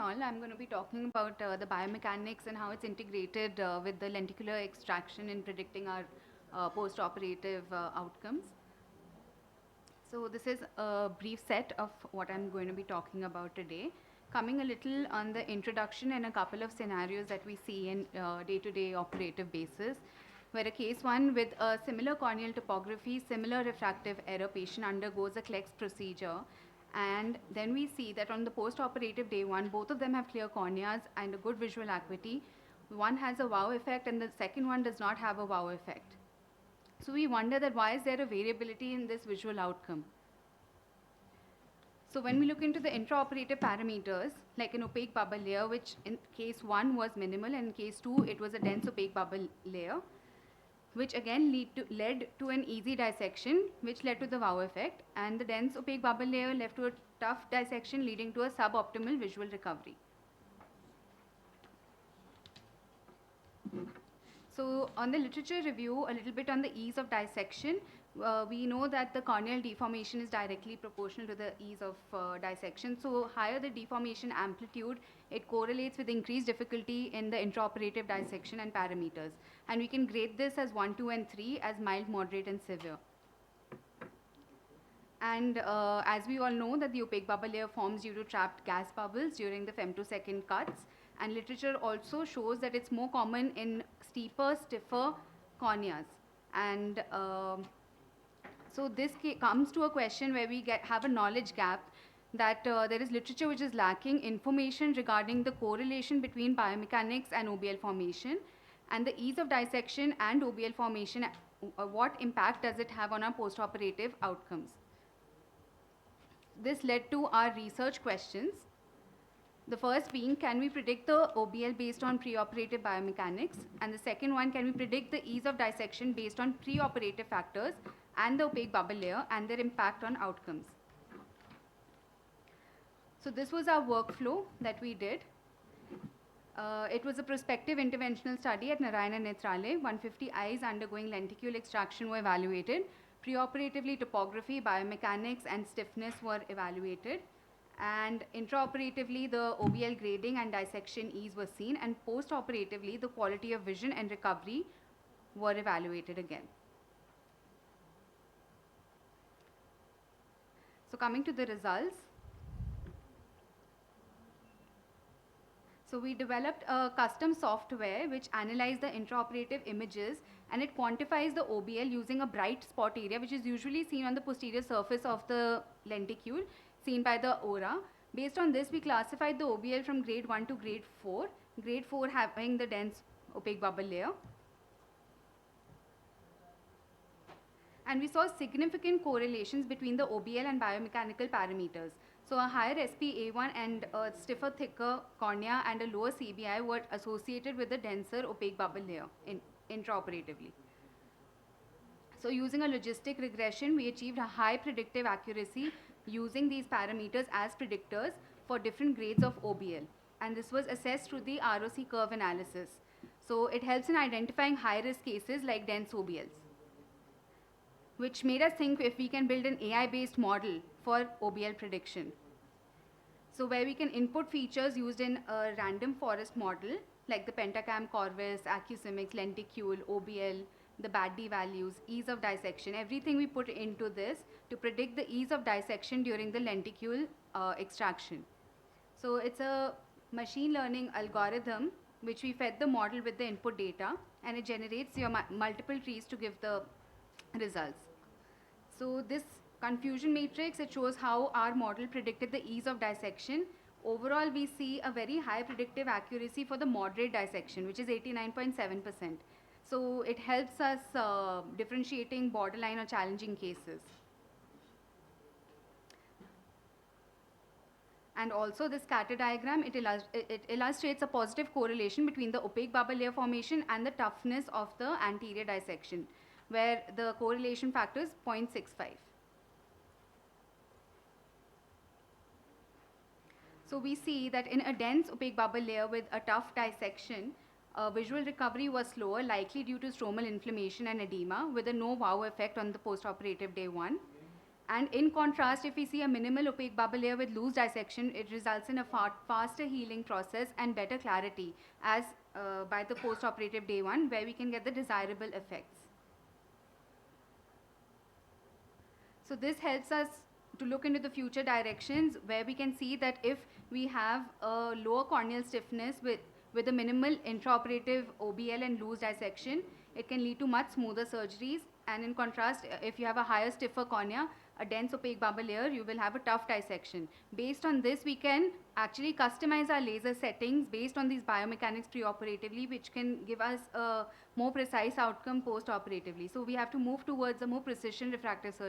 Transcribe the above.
all. I'm going to be talking about the biomechanics and how it's integrated with the lenticular extraction in predicting our post-operative outcomes. So this is a brief set of what I'm going to be talking about today, coming a little on the introduction and a couple of scenarios that we see in day-to-day operative basis, where a case 1 with a similar corneal topography, similar refractive error patient undergoes a CLEX procedure, and then we see that on the post-operative day 1, both of them have clear corneas and a good visual acuity. One has a wow effect and the second one does not have a wow effect. So we wonder that why is there a variability in this visual outcome? So when we look into the intraoperative parameters, like an opaque bubble layer, which in case 1 was minimal and in case 2 it was a dense opaque bubble layer, which again led to an easy dissection, which led to the wow effect, and the dense opaque bubble layer led to a tough dissection leading to a suboptimal visual recovery. So on the literature review, a little bit on the ease of dissection, we know that the corneal deformation is directly proportional to the ease of dissection. So higher the deformation amplitude, it correlates with increased difficulty in the intraoperative dissection and parameters. And we can grade this as 1, 2, and 3 as mild, moderate, and severe. And as we all know that the opaque bubble layer forms due to trapped gas bubbles during the femtosecond cuts. And literature also shows that it's more common in steeper, stiffer corneas. And so this comes to a question where we have a knowledge gap, that there is literature which is lacking information regarding the correlation between biomechanics and OBL formation, and the ease of dissection and OBL formation, what impact does it have on our post-operative outcomes. This led to our research questions. The first being, can we predict the OBL based on preoperative biomechanics? And the second one, can we predict the ease of dissection based on preoperative factors and the opaque bubble layer and their impact on outcomes? So this was our workflow that we did. It was a prospective interventional study at Narayana Netralaya. 150 eyes undergoing lenticular extraction were evaluated. Preoperatively, topography, biomechanics, and stiffness were evaluated. And intraoperatively, the OBL grading and dissection ease was seen, and postoperatively, the quality of vision and recovery were evaluated again. So coming to the results. So we developed a custom software which analyzed the intraoperative images, and it quantifies the OBL using a bright spot area, which is usually seen on the posterior surface of the lenticule, seen by the aura. Based on this, we classified the OBL from grade 1 to grade 4, grade 4 having the dense opaque bubble layer. And we saw significant correlations between the OBL and biomechanical parameters. So a higher SPA1 and a stiffer, thicker cornea and a lower CBI were associated with a denser opaque bubble layer intraoperatively. So using a logistic regression, we achieved a high predictive accuracy using these parameters as predictors for different grades of OBL. And this was assessed through the ROC curve analysis. So it helps in identifying high-risk cases like dense OBLs, which made us think if we can build an AI-based model for OBL prediction. So where we can input features used in a random forest model, like the pentacam corvus, acusimics, lenticule, OBL, the BAD-D values, ease of dissection, everything we put into this to predict the ease of dissection during the lenticule extraction. So it's a machine learning algorithm which we fed the model with the input data, and it generates your multiple trees to give the results. So this confusion matrix, it shows how our model predicted the ease of dissection. Overall, we see a very high predictive accuracy for the moderate dissection, which is 89.7%. So it helps us differentiating borderline or challenging cases. And also the scatter diagram, it illustrates a positive correlation between the opaque bubble layer formation and the toughness of the anterior dissection, where the correlation factor is 0.65. So we see that in a dense opaque bubble layer with a tough dissection, visual recovery was slower, likely due to stromal inflammation and edema, with a no wow effect on the postoperative day 1. And in contrast, if we see a minimal opaque bubble layer with loose dissection, it results in a faster healing process and better clarity as by the post-operative day 1, where we can get the desirable effects. So this helps us to look into the future directions, where we can see that if we have a lower corneal stiffness with a minimal intraoperative OBL and loose dissection, it can lead to much smoother surgeries. And in contrast, if you have a higher stiffer cornea, a dense opaque bubble layer, you will have a tough dissection. Based on this, we can actually customize our laser settings based on these biomechanics preoperatively, which can give us a more precise outcome post-operatively. So we have to move towards a more precision refractive surgery.